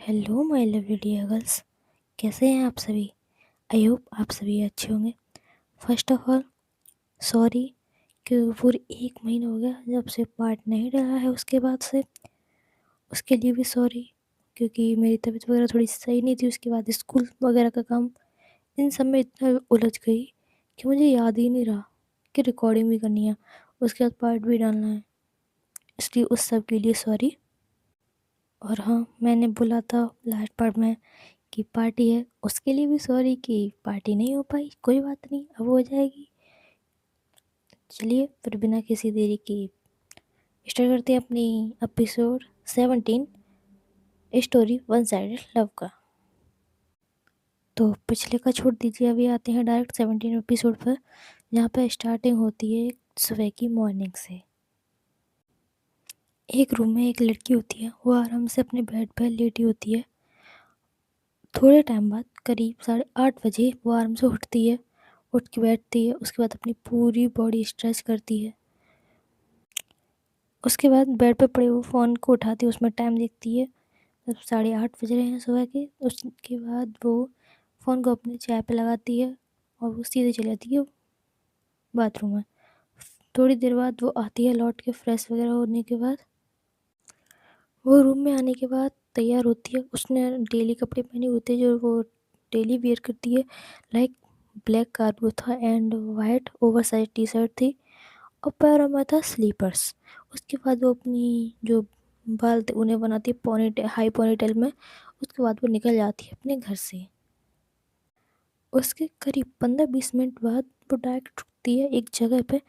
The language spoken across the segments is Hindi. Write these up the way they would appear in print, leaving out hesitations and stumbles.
Hello my lovely dear girls. कैसे हैं आप सभी? आई होप आप सभी अच्छे होंगे। फर्स्ट ऑफ ऑल सॉरी कि पूरे 1 महीना हो गया जब से पार्ट नहीं डाला है। उसके बाद से उसके लिए भी सॉरी, क्योंकि मेरी तबीयत वगैरह थोड़ी सही नहीं थी। उसके बाद स्कूल वगैरह का काम, इन सब में इतना उलझ गई कि मुझे याद ही नहीं रहा कि रिकॉर्डिंग भी करनी है, उसके बाद पार्ट भी डालना है। इसलिए उस सब के लिए सॉरी। और हाँ, मैंने बोला था लास्ट पार्ट में कि पार्टी है, उसके लिए भी सॉरी कि पार्टी नहीं हो पाई। कोई बात नहीं, अब हो जाएगी। चलिए फिर बिना किसी देरी की स्टार्ट करते हैं अपनी episode 17, story one sided love का। तो पिछले का छोड़ दीजिए, अभी आते हैं डायरेक्ट 17 एपिसोड पर, जहाँ पर स्टार्टिंग होती है सुबह की मॉर्निंग से। एक रूम में एक लड़की होती है, वो आराम से अपने बेड पर लेटी होती है। थोड़े टाइम बाद करीब 8:30 बजे वो आराम से उठती है, उठ के बैठती है। उसके बाद अपनी पूरी बॉडी स्ट्रेच करती है। उसके बाद बेड पे पड़े हुए फ़ोन को उठाती है, उसमें टाइम देखती है। तब 8:30 बज रहे हैं सुबह के। उसके बाद वो फ़ोन को अपने चाय पे लगाती है और वो सीधे चली जाती है बाथरूम में। थोड़ी देर बाद वो आती है लौट के, फ्रेश वगैरह होने के बाद। वो रूम में आने के बाद तैयार होती है। उसने डेली कपड़े पहने होते हैं जो वो डेली वेयर करती है, लाइक ब्लैक कार्गो था and white oversize T shirt थी, और पैरों में था स्लीपर्स। उसके बाद वो अपनी जो बाल थे उन्हें बनाती है हाई पोनीटेल में। उसके बाद वो निकल जाती है अपने घर से। उसके करीब 15-20 मिनट बाद वो डायरेक्ट रुकती है एक जगह पे,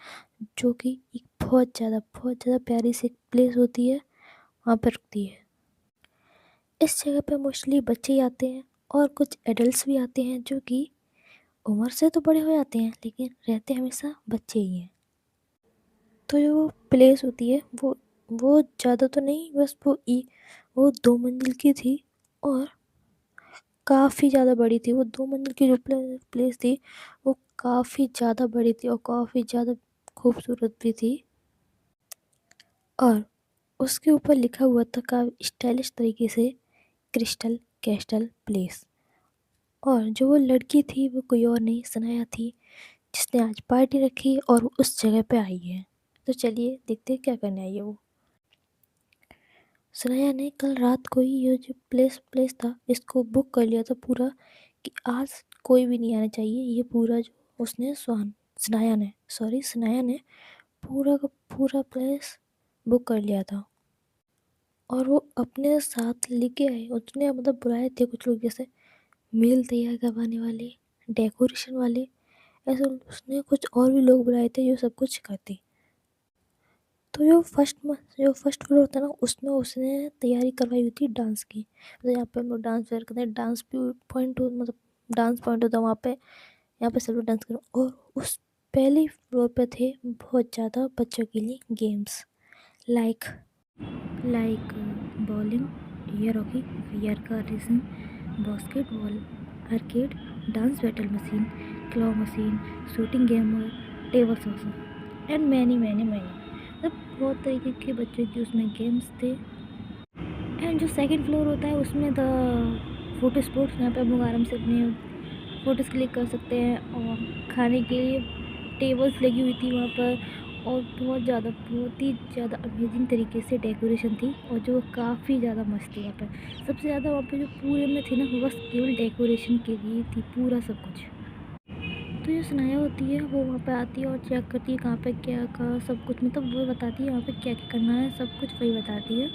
जो कि एक बहुत ज़्यादा प्यारी सी प्लेस होती है, वहाँ पर रुकती है। इस जगह पे मोस्टली बच्चे ही आते हैं और कुछ एडल्ट्स भी आते हैं, जो कि उम्र से तो बड़े हो जाते हैं लेकिन रहते हमेशा बच्चे ही हैं। तो जो प्लेस होती है वो ज़्यादा तो नहीं, बस वो 2 मंजिल की थी और काफ़ी ज़्यादा बड़ी थी। वो 2 मंजिल की जो प्लेस थी वो काफ़ी ज़्यादा बड़ी थी और काफ़ी ज़्यादा खूबसूरत भी थी। और उसके ऊपर लिखा हुआ था काफ़ी स्टाइलिश तरीके से, क्रिस्टल कैस्टल प्लेस। और जो वो लड़की थी वो कोई और नहीं, सनाया थी, जिसने आज पार्टी रखी और वो उस जगह पे आई है। तो चलिए देखते हैं क्या करने आई है वो। सनाया ने कल रात को ही ये जो प्लेस था इसको बुक कर लिया था पूरा, कि आज कोई भी नहीं आना चाहिए। ये पूरा जो उसने सनाया ने पूरा का पूरा प्लेस बुक कर लिया था। और वो अपने साथ लेके आए, उसने मतलब बुलाए थे कुछ लोग, जैसे मील तैयार करवाने वाले, डेकोरेशन वाले, ऐसे उसने कुछ और भी लोग बुलाए थे जो सब कुछ करते। तो जो फर्स्ट फ्लोर था ना, उसमें उसने तैयारी करवाई हुई थी डांस की। मतलब यहाँ पे हम लोग डांस वेयर करते हैं, डांस पॉइंट मतलब डांस पॉइंट होता है वहाँ पे, यहाँ पे सब लोग डांस करो। और उस पहली फ्लोर पे थे बहुत ज़्यादा बच्चों के लिए games, like bowling, air hockey, VR car racing, basketball, arcade, dance battle machine, claw machine, shooting game, table saucer and many many many. मतलब बहुत तरीके के बच्चों के उसमें गेम्स थे। एंड जो सेकंड फ्लोर होता है उसमें द फोटो स्पॉट्स, यहाँ पे हम लोग आराम से अपने फ़ोटोज़ क्लिक कर सकते हैं। और खाने के लिए टेबल्स लगी हुई थी वहाँ पर, और बहुत ही ज़्यादा अमेजिंग तरीके से डेकोरेशन थी, और जो काफ़ी ज़्यादा मस्त थी वहाँ पर। सबसे ज़्यादा वहाँ पे जो पूरे में थी ना, वो बस केवल डेकोरेशन के लिए थी पूरा सब कुछ। तो जो सनाया होती है वो वहाँ पे आती है और चेक करती है कहाँ पे क्या का सब कुछ, मतलब वो बताती है वहाँ पे क्या क्या करना है, सब कुछ वही बताती है।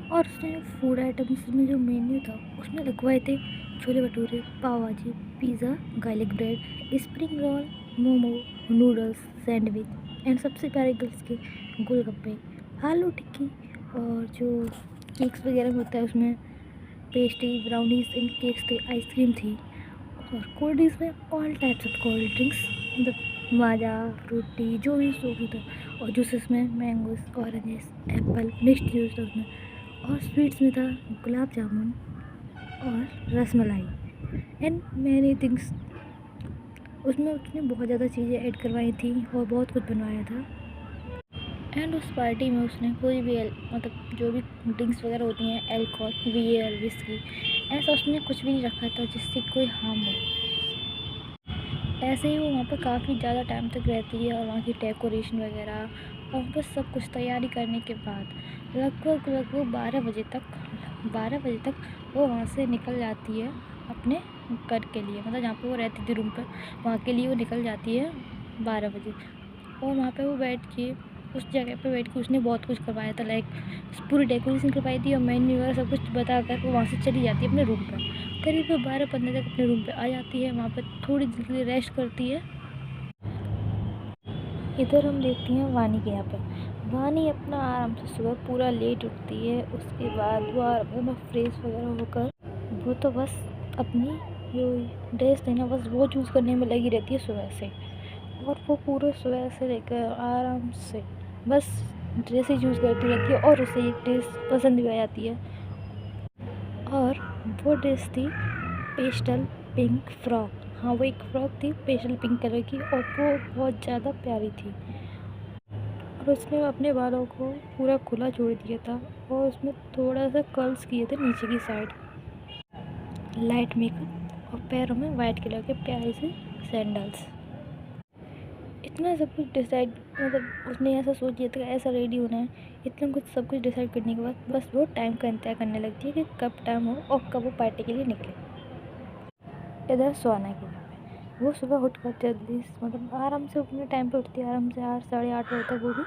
और उसने जो फूड आइटम्स में जो मेन्यू था उसमें लिखवाए थे छोले भटूरे, पाव भाजी, pizza, garlic bread, spring roll, momo, noodles, sandwich and सबसे प्यारे गर्ल्स के गोलगप्पे, आलू टिक्की, और जो केक्स वगैरह होता है उसमें पेस्ट्री, ब्राउनीज एंड केक्स थे, आइसक्रीम थी। और कोल्ड ड्रिंक्स में all types of cold drinks, मतलब माजा, फ्रूटी, जो भी सूखी था। और जूसेस में mangoes, oranges, Apple, mixed juice था उसमें। और स्वीट्स में था गुलाब जामुन और रसमलाई एंड मैनी थिंग्स। उसमें उसने बहुत ज़्यादा चीज़ें ऐड करवाई थी और बहुत कुछ बनवाया था। एंड उस पार्टी में उसने कोई भी मतलब जो भी ड्रिंक्स वगैरह होती हैं, अल्कोहल, बियर, विस्की, ऐसा उसने कुछ भी नहीं रखा था जिससे कोई हार्म हो। ऐसे ही वो वहाँ पर काफ़ी ज़्यादा टाइम तक रहती है और वहाँ की डेकोरेशन वगैरह और बस सब कुछ तैयारी करने के बाद लगभग 12 बजे तक वो वहाँ से निकल जाती है अपने घर के लिए, मतलब जहाँ पे वो रहती थी रूम पे, वहाँ के लिए वो निकल जाती है 12 बजे। और वहाँ पे वो बैठ के उस जगह पे बैठ के उसने बहुत कुछ करवाया था, लाइक पूरी डेकोरेशन करवाई थी और मेन्यू वगैरह सब कुछ बता कर वो वहाँ से चली जाती है अपने रूम पर। करीब 12-15 तक अपने रूम पे आ जाती है, वहाँ पर थोड़ी देर के लिए रेस्ट करती है। इधर हम देखते हैं वानी के यहाँ पे। वानी अपना आराम से सुबह पूरा लेट उठती है, उसके बाद वो आराम से फ्रेश वगैरह होकर वो तो बस अपनी जो ड्रेस है ना बस वो चूज़ करने में लगी रहती है सुबह से। और वो पूरे सुबह से लेकर आराम से बस ड्रेस ही चूज़ करती रहती है और उसे एक ड्रेस पसंद भी आ जाती है और वो ड्रेस थी पेस्टल पिंक फ्रॉक। हाँ, वो एक फ्रॉक थी पेस्टल पिंक कलर की और वो बहुत ज़्यादा प्यारी थी और उसने अपने बालों को पूरा खुला छोड़ दिया था और उसमें थोड़ा सा कर्ल्स किए थे नीचे की साइड, लाइट मेकअप और पैरों में वाइट कलर के प्यारे से सैंडल्स। इतना सब कुछ डिसाइड, मतलब उसने ऐसा सोच लिया था ऐसा रेडी होना है। इतना कुछ सब कुछ डिसाइड करने के बाद बस वो टाइम का इंतजार करने लगती है कि कब टाइम हो और कब वो पार्टी के लिए निकले। इधर सुहाना के घर पे वो सुबह उठकर जल्दी मतलब आराम से अपने टाइम पे उठती है, आराम से 8-8:30 बजे तक वो भी।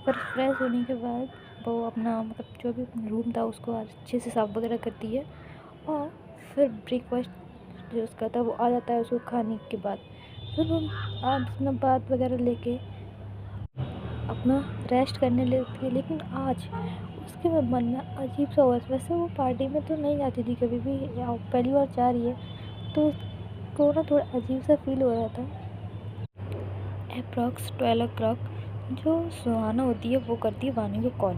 पर फ्रेश होने के बाद वो अपना मतलब जो भी रूम था उसको अच्छे से साफ़ वगैरह करती है और फिर ब्रेकफास्ट जो उसका था वो आ जाता है उसको खाने के बाद। फिर वो अपना बात वगैरह लेके अपना रेस्ट करने लगती है। लेकिन आज उसके मन में अजीब सा हुआ। वैसे वो पार्टी में तो नहीं जाती थी कभी भी, या पहली बार जा रही है तो उसको ना थोड़ा अजीब सा फील हो रहा था। अप्रॉक्स 12 o'clock जो सुहाना होती है वो करती है वानी को कॉल।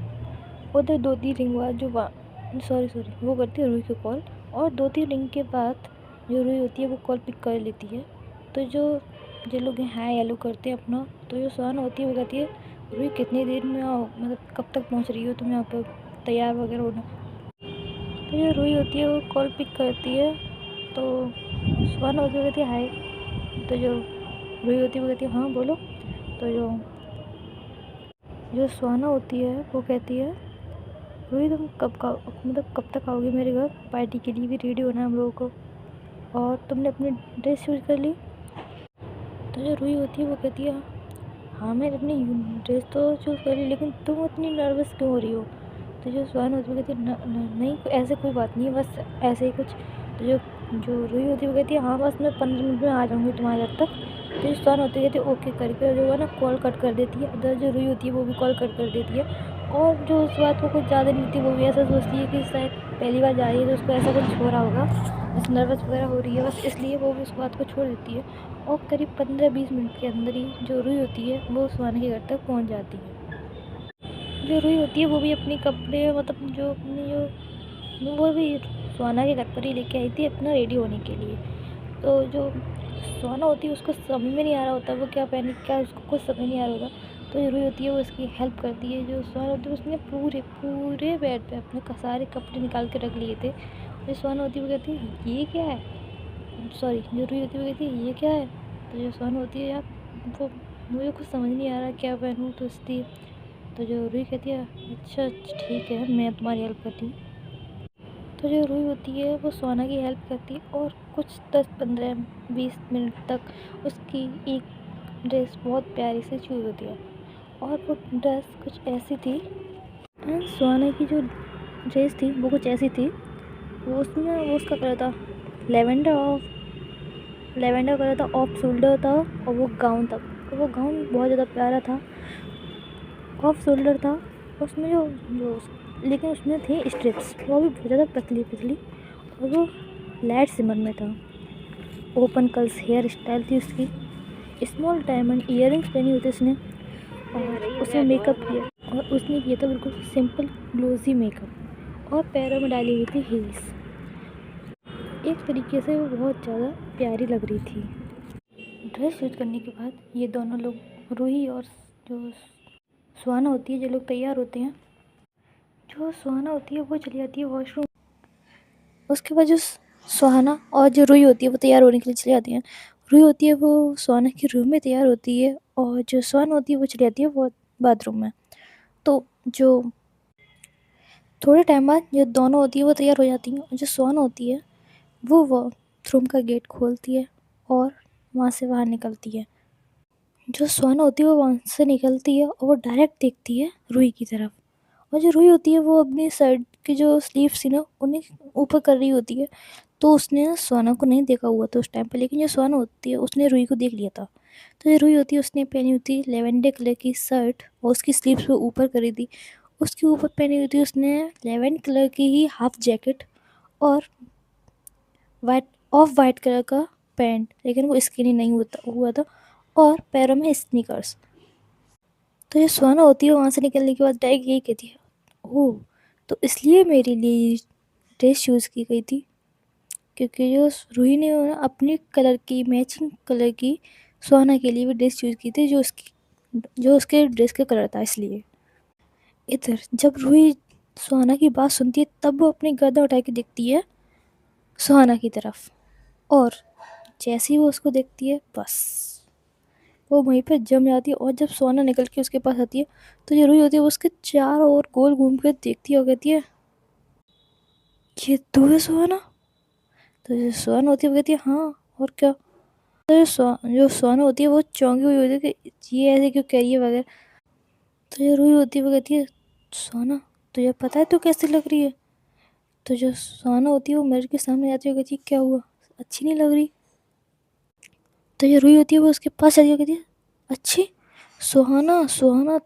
उधर 2-3 रिंग बाद जो सॉरी वो करती है रूही को कॉल और 2-3 रिंग के बाद जो रूही होती है वो कॉल पिक कर लेती है। तो जो लोग हाय हेलो करते हैं अपना, तो जो सुहाना होती है वो कहती है रूही कितनी देर में आओ, मतलब कब तक पहुंच रही हो तुम यहाँ पर, तैयार वगैरह होना। तो जो रूही होती है वो कॉल पिक करती है तो सुहाना होती है वो कहती है हाय। तो जो रूही होती है वो कहती है हाँ बोलो। तो जो सुहाना होती है वो कहती है रूही तुम कब तक आओगे मेरे घर, पार्टी के लिए भी रेडी होना है हम लोगों को, और तुमने अपनी ड्रेस चूज़ कर ली। तो जो रूही होती है वो कहती है हाँ मैंने अपनी ड्रेस तो चूज़ कर ली, लेकिन तुम इतनी नर्वस क्यों हो रही हो। तो जो सुहाना होती है वो कहती है नहीं ऐसे कोई बात नहीं है, बस ऐसे ही कुछ। तो जो रूही होती है वो कहती है हाँ बस मैं 15 मिनट में आ जाऊँगी तुम्हारे घर तक। तो जो सुहाना होती है कहती है ओके करके जो है ना कॉल कट कर देती है। अदर जो रूही होती है वो भी कॉल कट कर देती है और जो उस बात को कुछ ज़्यादा नहीं होती, वो भी ऐसा सोचती है कि शायद पहली बार जा रही है तो उसको ऐसा कुछ हो रहा होगा, बस नर्वस वगैरह हो रही है बस, इसलिए वो भी उस बात को छोड़ देती है। और करीब 15-20 मिनट के अंदर ही जो रूही होती है वो सुहाना के घर तक पहुंच जाती है। जो रूही होती है वो भी अपने कपड़े मतलब जो अपनी जो वो भी सुहाना के घर पर ही लेके आई थी अपना रेडी होने के लिए। तो जो सुहाना होती है उसको समझ में नहीं आ रहा होता वो क्या पहने, क्या उसको कुछ समझ नहीं आ रहा होता। तो जो रूही होती है वो उसकी हेल्प करती है। जो सुहाना होती है उसने पूरे पूरे बेड पे अपने सारे कपड़े निकाल के रख लिए थे। जो सुहाना होती है वो कहती है ये क्या है, सॉरी जो रूही होती है वो कहती है ये क्या है। तो जो सुहाना होती है यार वो मुझे कुछ समझ नहीं आ रहा क्या पहनूँ, तो इसलिए। तो जो रूही कहती है अच्छा ठीक है मैं तुम्हारी हेल्प करती हूँ। तो जो रूही होती है वो सुहाना की हेल्प करती है और कुछ 10-15-20 मिनट तक उसकी एक ड्रेस बहुत प्यारी से चूज़ होती है और वो ड्रेस कुछ ऐसी थी। एंड सुहाना की जो ड्रेस थी वो कुछ ऐसी थी, वो उसका कलर था लेवेंडर कलर था, ऑफ शोल्डर था और वो गाउन था। तो वो गाउन बहुत ज़्यादा प्यारा था, ऑफ शोल्डर था, उसमें जो लेकिन उसमें थी स्ट्रिप्स, वो भी बहुत ज़्यादा पतली पतली और वो लाइट सिमर में था। ओपन कर्ल्स हेयर स्टाइल थी उसकी, स्मॉल डायमंड इयररिंग्स पहनी हुई थी उसने और उसने मेकअप किया और उसने किया था बिल्कुल सिंपल ग्लोजी मेकअप और पैरों में डाली हुई थी हील्स। एक तरीके से वो बहुत ज़्यादा प्यारी लग रही थी। ड्रेस चूज करने के बाद ये दोनों लोग रूही और जो सुहाना होती है, जो लोग तैयार होते हैं, जो सुहाना होती है वो चली जाती है वॉशरूम। उसके बाद जो सुहाना और जो रुई होती है वो तैयार होने के लिए चली जाती हैं। रुई होती है वो सुहाना के रूम में तैयार होती है, और जो सुहाना होती है वो चली जाती है वो बाथरूम में। तो जो थोड़े टाइम बाद जो दोनों होती है वो तैयार हो जाती हैं, और जो सुहाना होती है वो बाथरूम का गेट खोलती है और वहाँ से बाहर निकलती है। जो सुहाना होती है वो वहाँ से निकलती है और वो डायरेक्ट देखती है रुई की तरफ। और जो रुई होती है वो अपनी साइड की जो स्लीव्स थी ना उन्हें ऊपर कर रही होती है। तो उसने ना सुहाना को नहीं देखा हुआ था उस टाइम पे, लेकिन जो सुहाना होती है उसने रुई को देख लिया था। तो जो रुई होती है उसने पहनी हुई थी लेवेंडर कलर की शर्ट और उसकी स्लीव्स को ऊपर करी थी। उसके ऊपर पहनी हुई थी उसने लेवेंडर कलर की ही हाफ जैकेट और वाइट कलर का पैंट, लेकिन वो स्किनी नहीं हुआ था, और पैरों में स्नीकर्स। तो जो सुहाना होती है वहाँ से निकलने के बाद डायरेक्ट यही कहती है, ओह, तो इसलिए मेरे लिए ड्रेस चूज़ की गई थी, क्योंकि जो रूही ने अपनी कलर की मैचिंग कलर की सुहाना के लिए भी ड्रेस चूज़ की थी, जो उसके ड्रेस का कलर था, इसलिए। इधर जब रूही सुहाना की बात सुनती है तब वो अपनी गर्दन उठा के देखती है सुहाना की तरफ, और जैसे ही वो उसको देखती है बस वो वहीं पे जम जाती है। और जब सुहाना निकल के उसके पास आती है तो जो रूही होती है वो उसके चारों ओर गोल घूम के देखती है और कहती है, ये तू है सुहाना? तो जो सुहाना होती है वो कहती है, हाँ, और क्या? तो जो सुहाना होती है वो चौंकी हुई होती है कि ये ऐसे क्यों कह रही है वगैरह। तो जो रूही होती है वो कहती है, सुहाना, तुझे पता है तू कैसी लग रही है? तो जो सुहाना होती है वो मिरर के सामने जाती है और कहती है, क्या हुआ, अच्छी नहीं लग रही? तो जो रूही होती है वो उसके पास जाती है और कहती है, अच्छी? सुहाना, सुहाना,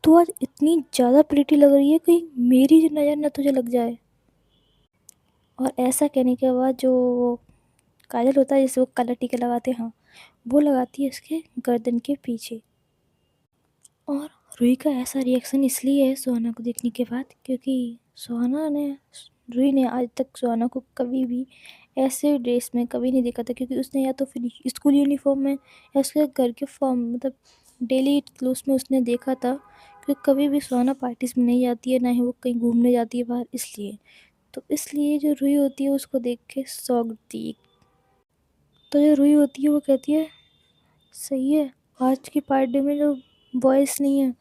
तू आज इतनी ज़्यादा प्रिटी लग रही है, कहीं मेरी नज़र ना तुझे लग जाए। और ऐसा कहने के बाद जो काजल होता है जिसे वो काला टीका लगाते हैं, हाँ, वो लगाती है उसके गर्दन के पीछे। और रूही का ऐसा रिएक्शन इसलिए है सुहाना को देखने के बाद, क्योंकि रूही ने आज तक सुहाना को कभी भी ऐसे ड्रेस में कभी नहीं देखा था, क्योंकि उसने या तो फिर स्कूल यूनिफॉर्म में या उसके घर के फॉर्म मतलब डेली क्लोथ्स में उसने देखा था, क्योंकि कभी भी सुहाना पार्टीज में नहीं जाती है, ना ही वो कहीं घूमने जाती है बाहर, इसलिए। तो इसलिए जो रूही होती है उसको देख के शॉक्ड थी। तो जो रूही होती है वो कहती है, सही है, आज की पार्टी में जो बॉयज़ नहीं है,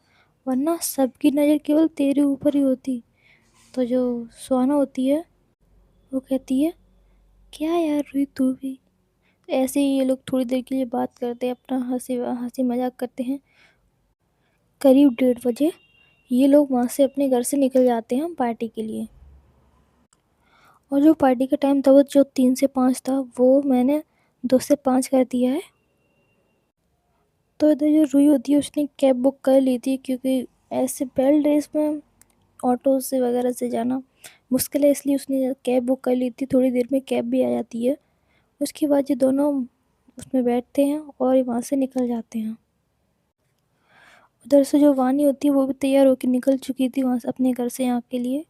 वरना सबकी नज़र केवल तेरे ऊपर ही होती। तो जो सुहाना होती है वो कहती है, क्या यार रूही तू भी। ऐसे ही ये लोग थोड़ी देर के लिए बात करते हैं, अपना हंसी हंसी मजाक करते हैं। करीब 1:30 बजे ये लोग वहाँ से अपने घर से निकल जाते हैं पार्टी के लिए। और जो पार्टी का टाइम था वो जो 3 से 5 था वो मैंने 2 से 5 कर दिया है। तो इधर जो रूही होती है उसने कैब बुक कर ली थी, क्योंकि ऐसे बेल ड्रेस में ऑटो से वगैरह से जाना मुश्किल है, इसलिए उसने कैब बुक कर ली थी। थोड़ी देर में कैब भी आ जाती है। उसके बाद ये दोनों उसमें बैठते हैं और वहाँ से निकल जाते हैं। उधर से जो वानी होती है वो भी तैयार होकर निकल चुकी थी वहाँ से अपने घर से यहाँ के लिए।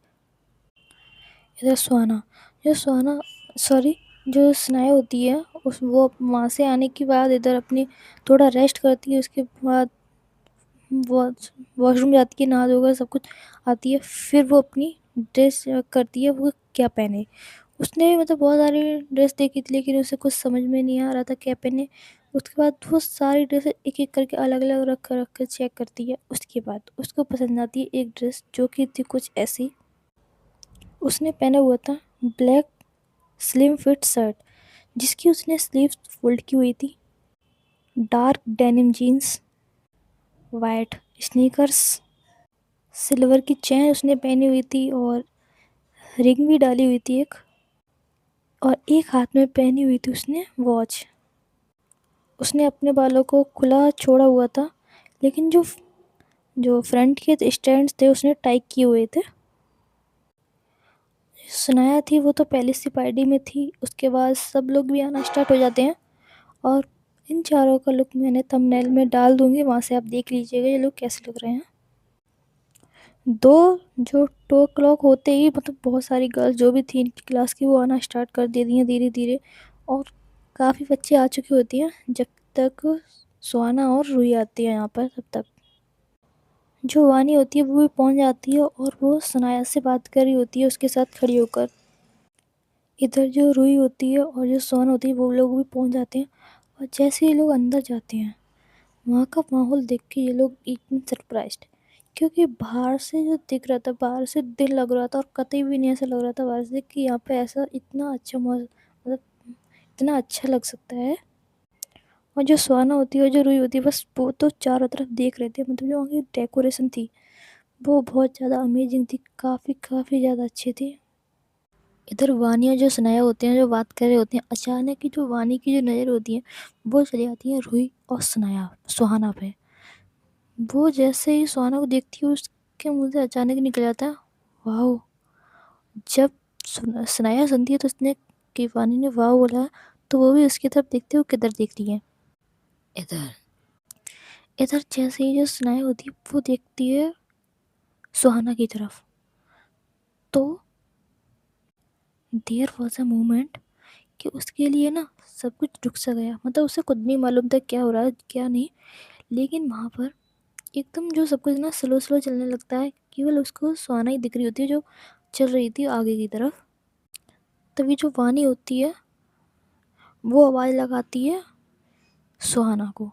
इधर सुहाना सॉरी जो सनाया होती है उस वो वहाँ से आने के बाद इधर अपनी थोड़ा रेस्ट करती है। उसके बाद वॉशरूम जाती है, नहा धोकर सब कुछ आती है, फिर वो अपनी ड्रेस करती है वो क्या पहने। उसने मतलब बहुत सारी ड्रेस देखी थी, लेकिन उसे कुछ समझ में नहीं आ रहा था क्या पहने। उसके बाद वो सारी ड्रेस एक एक करके अलग अलग रख कर चेक करती है। उसके बाद उसको पसंद आती है एक ड्रेस जो कि थी कुछ ऐसी। उसने पहना हुआ था ब्लैक स्लिम फिट शर्ट जिसकी उसने स्लीव्स फोल्ड की हुई थी, dark denim jeans, white sneakers, silver की चेन उसने पहनी हुई थी और रिंग भी डाली हुई थी एक, और एक हाथ में पहनी हुई थी उसने वॉच। उसने अपने बालों को खुला छोड़ा हुआ था, लेकिन जो जो फ्रंट के स्टैंड्स थे उसने टाई किए हुए थे। सुनाया थी वो तो पहले से पार्टी में थी। उसके बाद सब लोग भी आना स्टार्ट हो जाते हैं, और इन चारों का लुक मैंने थंबनेल में डाल दूंगी, वहाँ से आप देख लीजिएगा ये लोग कैसे लग रहे हैं। दो जो 2 o'clock होते ही मतलब बहुत सारी गर्ल्स जो भी थी इनकी क्लास की वो आना स्टार्ट कर देती हैं धीरे धीरे, और काफ़ी बच्चे आ चुके होती हैं जब तक सुहाना और रूही आती है यहाँ पर तब तक। जो वानी होती है वो भी पहुंच जाती है और वो सनाया से बात कर रही होती है उसके साथ खड़ी होकर। इधर जो रुई होती है और जो सोन होती है वो लोग भी पहुंच जाते हैं। और जैसे ये लोग अंदर जाते हैं, वहाँ का माहौल देख के ये लोग एकदम सरप्राइज्ड, क्योंकि बाहर से जो दिख रहा था, बाहर से दिल लग रहा था और कतई भी नहीं ऐसा लग रहा था बाहर से कि यहाँ पे ऐसा इतना अच्छा मतलब इतना अच्छा लग सकता है। और जो सुहाना होती है और जो रुई होती है, बस वो तो चारों तरफ देख रहे थे, मतलब जो वहाँ की डेकोरेशन थी वो बहुत ज़्यादा अमेजिंग थी, काफ़ी काफ़ी ज़्यादा अच्छी थी। इधर वानी और जो सनाया होते हैं जो बात कर रहे होते हैं, अचानक की जो वानी की जो नज़र होती है वो चली आती है रुई और सनाया सुहाना पे। वो जैसे ही सुहाना को देखती है उसके मुंह से अचानक निकल जाता है वाह। जब सनाया सुनती है तो उसने कि वानी ने वाह बोला, तो वो भी उसकी तरफ देखती है, वो किधर देख रही है, इधर। इधर जैसे ही जो सनाया होती है वो देखती है सुहाना की तरफ, तो देयर वॉज अ मोमेंट कि उसके लिए ना सब कुछ रुक सा गया, मतलब उसे खुद नहीं मालूम था क्या हो रहा है क्या नहीं। लेकिन वहाँ पर एकदम जो सब कुछ ना स्लो स्लो चलने लगता है, केवल उसको सुहाना ही दिख रही होती है जो चल रही थी आगे की तरफ। तभी जो वानी होती है वो आवाज़ लगाती है सुहाना को,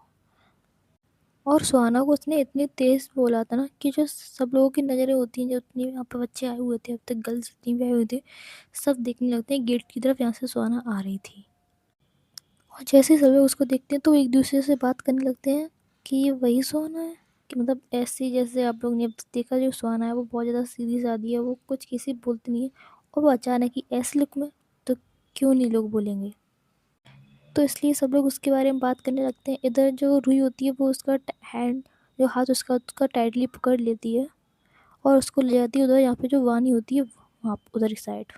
और सुहाना को उसने इतनी तेज़ बोला था ना कि जो सब लोगों की नज़रें होती हैं, जो उतनी यहाँ पे बच्चे आए हुए थे अब तक, गर्ल्स जितनी भी आए हुए थे, सब देखने लगते हैं गेट की तरफ जहाँ से सुहाना आ रही थी। और जैसे ही सब लोग उसको देखते हैं तो एक दूसरे से बात करने लगते हैं कि ये वही सुहाना है, कि मतलब ऐसे जैसे आप लोग ने अब देखा जो सुहाना है वो बहुत ज़्यादा सीधी सादी है, वो कुछ किसी बोलती नहीं है, और वो अचानक ही ऐसे लुक में, तो क्यों नहीं लोग बोलेंगे। तो इसलिए सब लोग उसके बारे में बात करने लगते हैं। इधर जो रुई होती है वो उसका हैंड, जो हाथ उसका टाइटली पकड़ लेती है और उसको ले जाती है उधर, यहाँ पे जो वानी होती है वहाँ उधर इस साइड।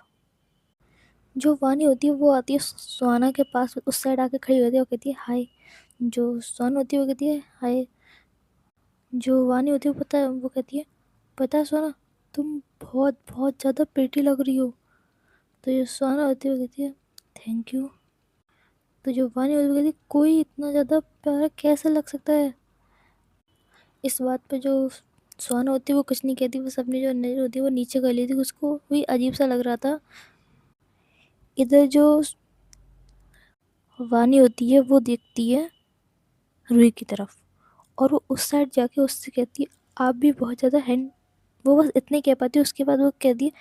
जो वानी होती है वो आती है सुहाना के पास, उस साइड आके खड़ी होती है और कहती है हाय। जो सोन होती है वो कहती है हाय। जो वानी होती है वो कहती है पता है सोना, तुम बहुत बहुत ज़्यादा प्रेटी लग रही हो। तो जो सोना होती है वो कहती है थैंक यू। तो जो वानी होती है वो कहती है कोई इतना ज़्यादा प्यारा कैसे लग सकता है। इस बात पे जो सोना होती है वो कुछ नहीं कहती, बस अपनी जो नज़र होती है वो नीचे कर लेती है, उसको भी अजीब सा लग रहा था। इधर जो वानी होती है वो देखती है रूही की तरफ, और वो उस साइड जाके उससे कहती है आप भी बहुत ज़्यादा हैंड, वो बस इतने कह पाती है, उसके बाद वो कहती है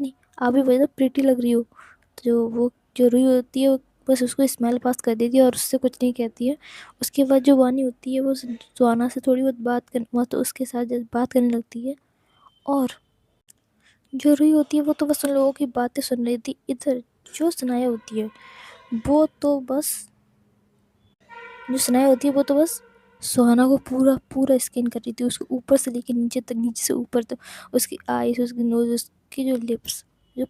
नहीं आप भी बहुत ज़्यादा प्रीटी लग रही हो। तो जो रूही होती है वो बस उसको स्माइल पास कर देती है और उससे कुछ नहीं कहती है। उसके बाद जो वानी होती है वो सुहाना से थोड़ी बहुत बात कर, तो उसके साथ बात करने लगती है। और जो रूही होती है वो तो बस उन लोगों की बातें सुन रही थी। इधर जो सनाया होती है वो तो बस जो सनाया होती है वो तो बस सुहाना को पूरा पूरा स्कैन कर रही थी, उसको ऊपर से लेके नीचे तक, नीचे से ऊपर तक, उसकी आईज, उसकी नोज, उसकी जो लिप्स, जो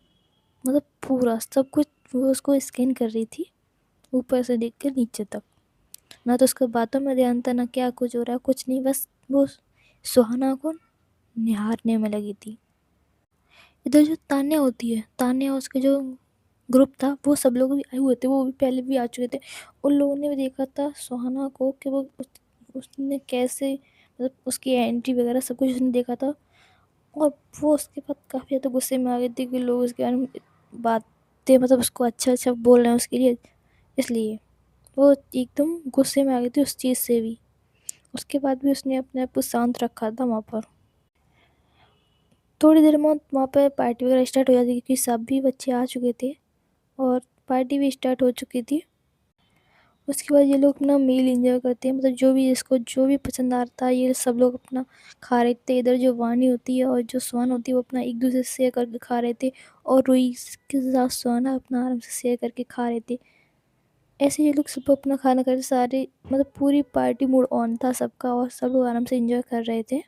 मतलब पूरा सब कुछ वो उसको स्कैन कर रही थी, ऊपर से लेकर नीचे तक। ना तो उसका बातों में ध्यान था, ना क्या कुछ हो रहा है, कुछ नहीं, बस वो सुहाना को निहारने में लगी थी। इधर जो तान्या होती है, तान्या उसके जो ग्रुप था वो सब लोग भी आए हुए थे, वो भी पहले भी आ चुके थे। उन लोगों ने भी देखा था सुहाना को कि वो उसने कैसे, मतलब उसकी एंट्री वगैरह सब कुछ उसने देखा था। और वो उसके बाद काफ़ी ज़्यादा गुस्से में आ गए थे कि लोग उसके बारे में बातें, मतलब उसको अच्छा अच्छा बोल रहे हैं उसके लिए, इसलिए वो एकदम गुस्से में आ गई थी उस चीज़ से भी। उसके बाद भी उसने अपने आप को शांत रखा था वहाँ पर। थोड़ी देर में वहाँ पर पार्टी वगैरह स्टार्ट हो जाती क्योंकि सभी बच्चे आ चुके थे और पार्टी भी स्टार्ट हो चुकी थी। उसके बाद ये लोग अपना मील एंजॉय करते हैं, मतलब जो भी जिसको जो भी पसंद आता है ये सब लोग अपना खा रहे थे। इधर जो वानी होती है और जो स्वान होती है वो अपना एक दूसरे से शेयर करके खा रहे थे, और रुई के साथ स्वाना अपना आराम से शेयर करके खा रहे थे। ऐसे ये लोग सब अपना खाना खाते सारे, मतलब पूरी पार्टी मूड ऑन था सबका और सब लोग आराम से एंजॉय कर रहे थे।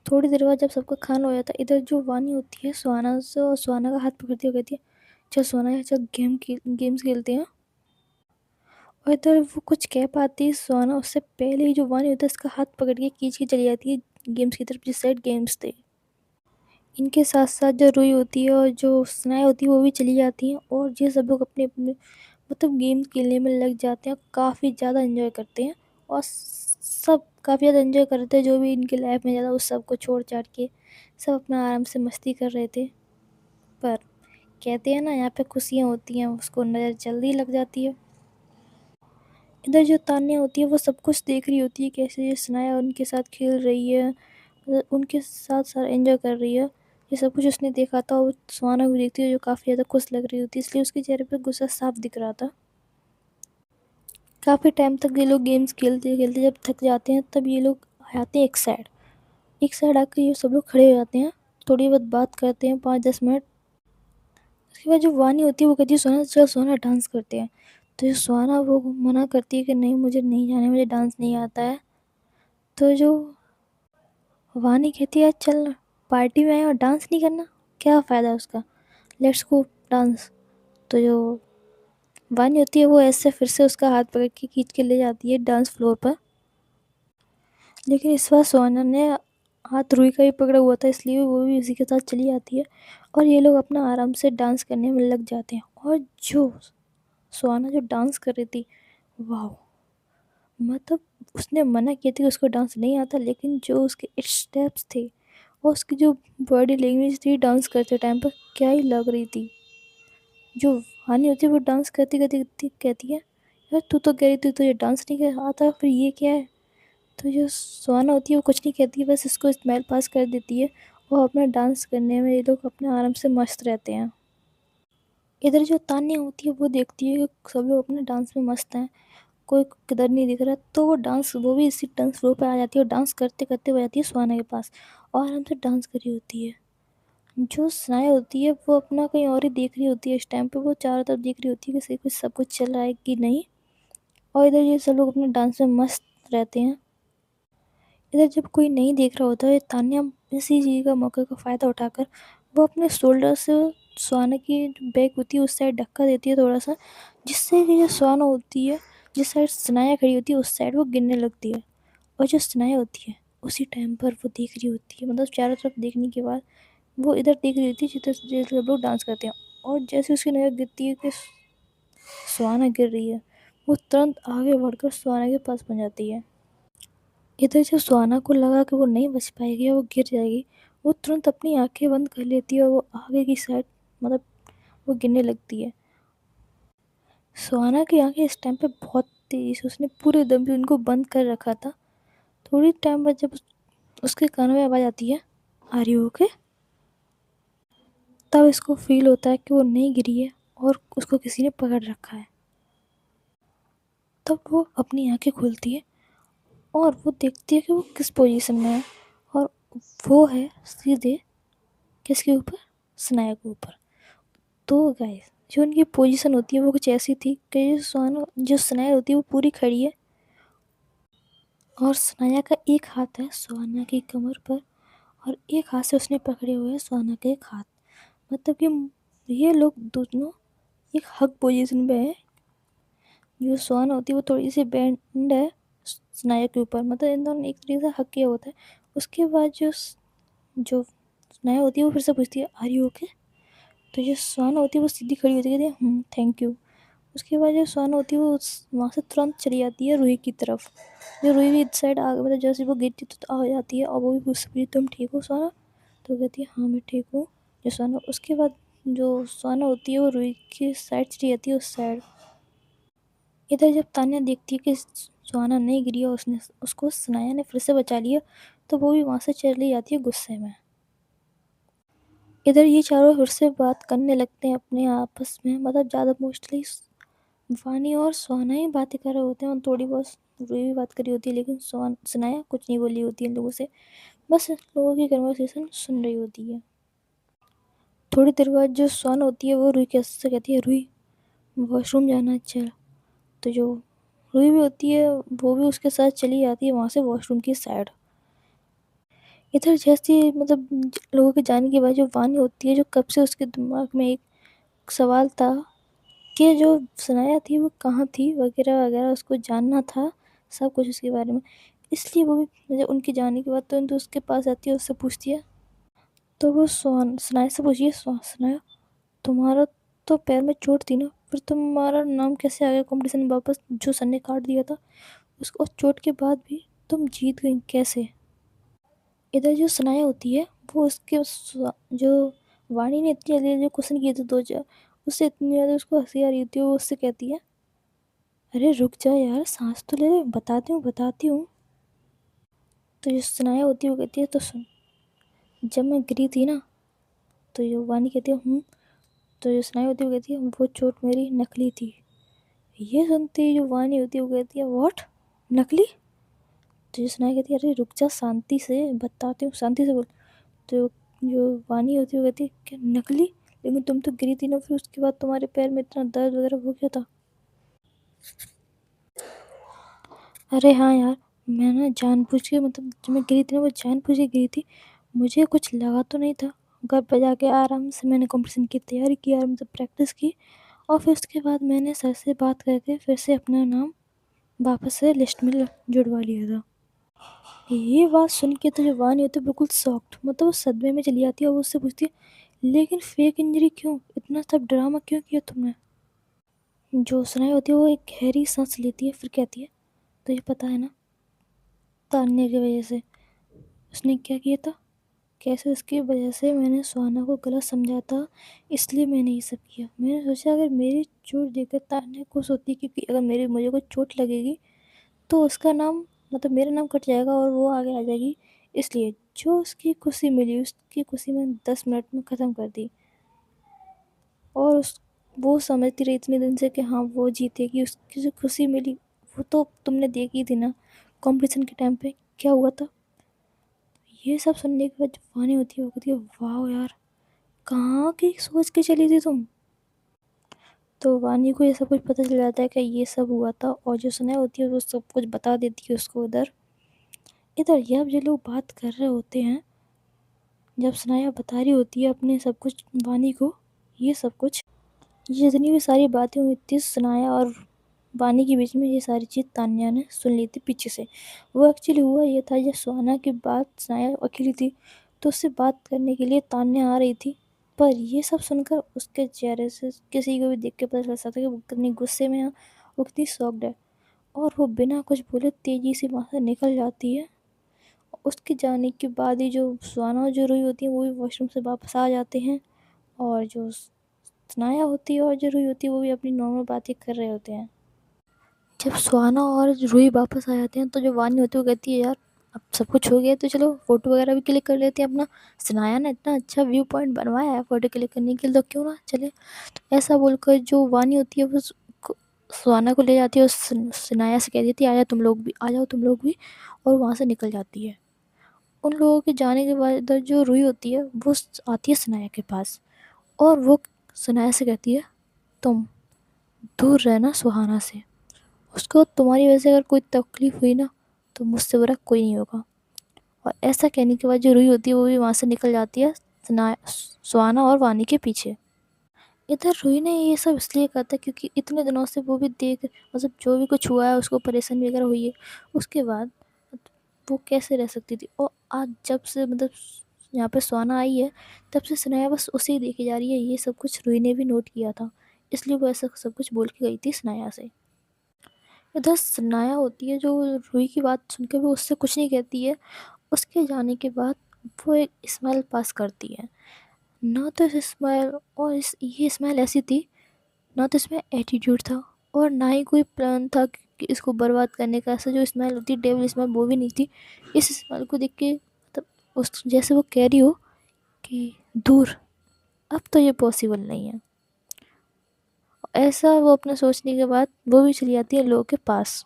थोड़ी देर बाद जब सबका खाना हो जाता, इधर जो वानी होती है सुहाना से, और सुहाना का हाथ पकड़ती हुई कहती है चल सोना चल गेम्स खेलते हैं। और इधर वो कुछ कह पाती है सुहाना, उससे पहले ही जो वानी होता है उसका हाथ पकड़ के खींच के चली जाती है गेम्स की तरफ, जिस साइड गेम्स थे। इनके साथ साथ जो रुई होती है और जो सनाया होती है वो भी चली जाती हैं, और ये सब लोग अपने अपने मतलब गेम खेलने में लग जाते हैं, काफ़ी ज़्यादा इन्जॉय करते हैं। और सब काफ़ी ज़्यादा एंजॉय कर रहे थे, जो भी इनकी लाइफ में ज़्यादा उस सब को छोड़-छाड़ के सब अपना आराम से मस्ती कर रहे थे। पर कहते हैं ना, यहाँ पे खुशियाँ होती हैं उसको नज़र जल्दी लग जाती है। इधर जो तान्या होती है वो सब कुछ देख रही होती है, कैसे ये सनाया उनके साथ खेल रही है, उनके साथ साथ एंजॉय कर रही है। ये सब कुछ उसने देखा था और सुहाना को देखती है जो काफ़ी ज़्यादा खुश लग रही होती है, इसलिए उसके चेहरे पे गुस्सा साफ दिख रहा था। काफ़ी टाइम तक ये लोग गेम्स खेलते-खेलते जब थक जाते हैं तब ये लोग आते हैं एक साइड। एक साइड आके ये सब लोग खड़े हो जाते हैं, थोड़ी बहुत बात करते हैं 5-10 मिनट। उसके बाद जो वानी होती है वो कहती है सुहाना चल सुहाना डांस करते हैं। तो जो सुहाना वो मना करती है कि नहीं मुझे नहीं जाना है, मुझे डांस नहीं आता है। तो जो वानी कहती है चल पार्टी में आए और डांस नहीं करना, क्या फ़ायदा उसका, लेट्स गो डांस। तो जो वानी होती है वो ऐसे फिर से उसका हाथ पकड़ के खींच के ले जाती है डांस फ्लोर पर। लेकिन इस बार सुहाना ने हाथ रूही का ही पकड़ा हुआ था, इसलिए वो भी उसी के साथ चली जाती है और ये लोग अपना आराम से डांस करने में लग जाते हैं। और जो सुहाना जो डांस कर रही थी, वाह, मतलब उसने मना किया था कि उसको डांस नहीं आता, लेकिन जो उसके स्टेप्स थे और उसकी जो बॉडी लैंग्वेज थी डांस करते टाइम पर, क्या ही लग रही थी। जो हानि होती है वो डांस करती करती कहती है यार तू तो कह रही थी तुझे डांस नहीं कर आता, फिर ये क्या है। तो जो सुहाना होती है वो कुछ नहीं कहती है, बस इसको स्माइल पास कर देती है और अपना डांस करने में ये लोग अपने आराम से मस्त रहते हैं। इधर जो तान्या होती है वो देखती है कि सब लोग अपने डांस में मस्त हैं, कोई किधर नहीं दिख रहा, तो वो भी इसी डांस फ्लोर पे आ जाती है और डांस करते करते हो जाती है सुहाना के पास और आराम से डांस कर रही होती है। जो सनाया होती है वो अपना कहीं और ही देख रही होती है, इस टाइम पे वो चारों तरफ देख रही होती है कि सही कुछ सब कुछ चल रहा है कि नहीं। और इधर ये सब लोग अपने डांस में मस्त रहते हैं। इधर जब कोई नहीं देख रहा होता है, तान्या इसी चीज़ का मौके का फ़ायदा उठाकर वो अपने शोल्डर से सुहाना की जो बैक होती है उस साइड धक्का देती है थोड़ा सा, जिससे कि जो सुहाना होती है जिस साइड सनाया खड़ी होती है उस साइड वो गिरने लगती है। और जो सनाया होती है उसी टाइम पर वो देख रही होती है, मतलब चारों तरफ देखने के बाद वो इधर देख रही होती है जिधर जिधर सब लोग डांस करते हैं। और जैसे उसकी नज़र गिरती है कि सुहाना गिर रही है, वो तुरंत आगे बढ़कर सुहाना के पास पहुंच जाती है। इधर जब सुहाना को लगा कि वो नहीं बच पाएगी और वो गिर जाएगी, वो तुरंत अपनी आंखें बंद कर लेती है और वो आगे की साइड, मतलब वो गिरने लगती है। सुहाना की आंखें इस टाइम पे बहुत तेज, उसने पूरे दम से उनको बंद कर रखा था। थोड़ी टाइम बाद जब उसके कानों में आवाज़ आती है आर यू ओके, तब इसको फील होता है कि वो नहीं गिरी है और उसको किसी ने पकड़ रखा है। तब वो अपनी आंखें खोलती है और वो देखती है कि वो किस पोजीशन में है, और वो है सीधे किसके ऊपर, सनाया के ऊपर। तो गाइस जो उनकी पोजीशन होती है वो कुछ ऐसी थी कि जो सनाया होती है वो पूरी खड़ी है और सनाया का एक हाथ है सुहाना की कमर पर और एक हाथ से उसने पकड़े हुए है सुहाना के एक हाथ। मतलब कि ये लोग दोनों एक हग पोजीशन में है। जो सुहाना होती है वो थोड़ी सी बैंड है सनाया के ऊपर, मतलब इन दोनों ने एक तरीके से हग किया होता है। उसके बाद जो सनाया होती है वो फिर से पूछती है आर यू ओके। तो जो सुहाना होती है वो सीधी खड़ी होती है, कहती है थैंक यू। उसके बाद जो सुहाना होती है वो वहाँ से तुरंत चली जाती है रूही की तरफ। जो रूही भी इस साइड आ, मतलब जैसे वो गिरती तो आ जाती है और वो भी पूछती तुम ठीक हो सुहाना। तो कहती है हाँ मैं ठीक हूँ। जो सुहाना उसके बाद जो सुहाना होती है वो रूही की साइड चली जाती है उस साइड। इधर जब तान्या देखती है कि सुहाना नहीं गिरी और उसने उसको सनाया ने फिर से बचा लिया, तो वो भी वहाँ से चली जाती है गुस्से में। इधर ये चारों फिर से बात करने लगते हैं अपने आपस में, मतलब ज़्यादा मोस्टली वानी और सुहाना ही बातें कर रहे होते हैं और थोड़ी बहुत रूही भी बात करी होती है, लेकिन सनाया कुछ नहीं बोली होती है इन लोगों से, बस लोगों की कन्वर्सेशन सुन रही होती है। थोड़ी देर बाद जो सुहाना होती है वो रूही के से कहती है रूही वॉशरूम जाना है, चल। तो जो रूही भी होती है वो भी उसके साथ चली जाती है वहाँ से वॉशरूम की साइड। इधर जैसे मतलब लोगों के जाने के बाद जो वानी होती है, जो कब से उसके दिमाग में एक सवाल था कि जो सनाया थी वो कहाँ थी वगैरह वगैरह, उसको जानना था सब कुछ उसके बारे में। इसलिए वो भी मतलब उनके जाने के बाद तुरंत तो उसके पास आती है, उससे पूछती है। तो वो सनाया से पूछिए सनाया तुम्हारा तो पैर में चोट थी ना, फिर तुम्हारा नाम कैसे आ गया कंपटीशन में वापस, जो सर ने काट दिया था उसको, चोट के बाद भी। तुम जीत गई कैसे? इधर जो सनाया होती है वो उसके जो वाणी ने इतनी जल्दी जो क्वेश्चन किए थे दो चार, उससे इतनी ज़्यादा उसको हंसी आ रही थी, वो उससे कहती है अरे रुक जा यार, सांस तो ले ले, बताती हूँ बताती हूँ। तो जो सनाया होती है वो कहती है तो सुन, जब मैं गिरी थी ना, तो जो वाणी कहती है तो जो सनाया होती है वो कहती है वो चोट मेरी नकली थी। ये सुनते ही जो वाणी होती है वो कहती है व्हाट, नकली? तो जो सनाया कहती है अरे रुक जा, शांति से बताती हूँ, शांति से बोल। तो जो वाणी होती है वो कहती है क्या नकली? लेकिन तुम तो गिरी थी ना, फिर उसके बाद तुम्हारे पैर में इतना दर्द वगैरह हो गया था। अरे हाँ यार, मैं ना जानबूझ के, मतलब जब मैं गिरी थी ना वो जानबूझ के गिरी थी, मुझे कुछ लगा तो नहीं था। घर पर जाके आराम से मैंने कंपटीशन की तैयारी की और मतलब प्रैक्टिस की, और फिर उसके बाद मैंने सर से बात करके फिर से अपना नाम वापस से लिस्ट में जुड़वा लिया था। ये बात सुन के तो जो वानी होती है बिल्कुल शॉक्ड, मतलब वो सदमे में चली जाती है और वो उससे पूछती है लेकिन फेक इंजरी क्यों, इतना सब ड्रामा क्यों किया तुमने? जो सुनाई होती है वो एक गहरी सांस लेती है, फिर कहती है तो ये पता है ना, तान्या की वजह से। उसने क्या किया था, कैसे उसकी वजह से मैंने सुहाना को गलत समझा था, इसलिए मैंने ये सब किया। मैंने सोचा अगर मेरी चोट देखकर तान्या खुश होती, क्योंकि अगर मुझे कोई चोट लगेगी तो उसका नाम, मतलब मेरा नाम कट जाएगा और वो आगे आ जाएगी, इसलिए जो उसकी खुशी मिली उसकी खुशी मैंने 10 मिनट में ख़त्म कर दी। और वो समझती रही इतने दिन से कि हाँ वो जीतेगी, उसकी जो खुशी मिली वो तो तुमने देखी थी ना कंपटीशन के टाइम पे क्या हुआ था। ये सब सुनने के बाद जो वानी होती है वो कहती है वाह यार, कहाँ की सोच के चली थी तुम। तो वानी को ये सब कुछ पता चल जाता है कि ये सब हुआ था, और जो सुनाई होती है वो सब कुछ बता देती है उसको। इधर इधर जब ये लोग बात कर रहे होते हैं, जब सनाया बता रही होती है अपने सब कुछ वानी को, ये सब कुछ, ये जितनी भी सारी बातें हुई थी सनाया और वानी के बीच में, ये सारी चीज़ तान्या ने सुन ली थी पीछे से। वो एक्चुअली हुआ ये था, जब सुहाना की बात सनाया अकेली थी तो उससे बात करने के लिए तान्या आ रही थी, पर ये सब सुनकर उसके चेहरे से किसी को भी देख के पता चल सकता है कि वो कितनी गुस्से में है, वो कितनी शॉक्ड है। और वो बिना कुछ बोले तेज़ी से वहाँ से निकल जाती है। उसके जाने के बाद ही जो सुहाना और जो रूही होती है वो भी वॉशरूम से वापस आ जाते हैं, और जो सनाया होती है और जो रूही होती है वो भी अपनी नॉर्मल बातें कर रहे होते हैं। जब सुहाना और रूही वापस आ जाते हैं तो जो वानी होती है वो कहती है यार अब सब कुछ हो गया तो चलो फ़ोटो वगैरह भी क्लिक कर लेते हैं अपना, सनाया ने इतना अच्छा व्यू पॉइंट बनवाया है फ़ोटो क्लिक करने के लिए, तो क्यों ना चले। ऐसा बोलकर जो वानी होती है वो सुहाना को ले जाती है और सनाया से कह देती है आ जाओ तुम लोग भी, आ जाओ तुम लोग भी, और वहाँ से निकल जाती है। उन लोगों के जाने के बाद इधर जो रूही होती है वो आती है सनाया के पास, और वो सनाया से कहती है तुम दूर रहना सुहाना से, उसको तुम्हारी वजह से अगर कोई तकलीफ़ हुई ना तो मुझसे बुरा कोई नहीं होगा। और ऐसा कहने के बाद जो रूही होती है वो भी वहाँ से निकल जाती है सुहाना और वानी के पीछे। इधर रूही ने ये सब इसलिए कहा था क्योंकि इतने दिनों से वो भी देख, मतलब जो भी कुछ हुआ है उसको परेशानी वगैरह हुई है, उसके बाद वो कैसे रह सकती थी। और आज जब से, मतलब यहाँ पे सुहाना आई है, तब से सनाया बस उसे ही देखे जा रही है। ये सब कुछ रूही ने भी नोट किया था, इसलिए वो ऐसा सब कुछ बोल के गई थी सनाया से। इधर सनाया होती है जो रूही की बात सुनकर भी उससे कुछ नहीं कहती है। उसके जाने के बाद वो एक स्माइल पास करती है, ना तो इस स्माइल, और ये स्माइल ऐसी थी, ना तो इसमें एटीट्यूड था और ना ही कोई प्लान था कि इसको बर्बाद करने का। ऐसा जो स्माइल होती है डेविल स्माइल, वो भी नहीं थी। इस स्माइल को देख के मतलब उस जैसे वो कह रही हो कि दूर, अब तो ये पॉसिबल नहीं है। ऐसा वो अपने सोचने के बाद वो भी चली जाती है लोगों के पास।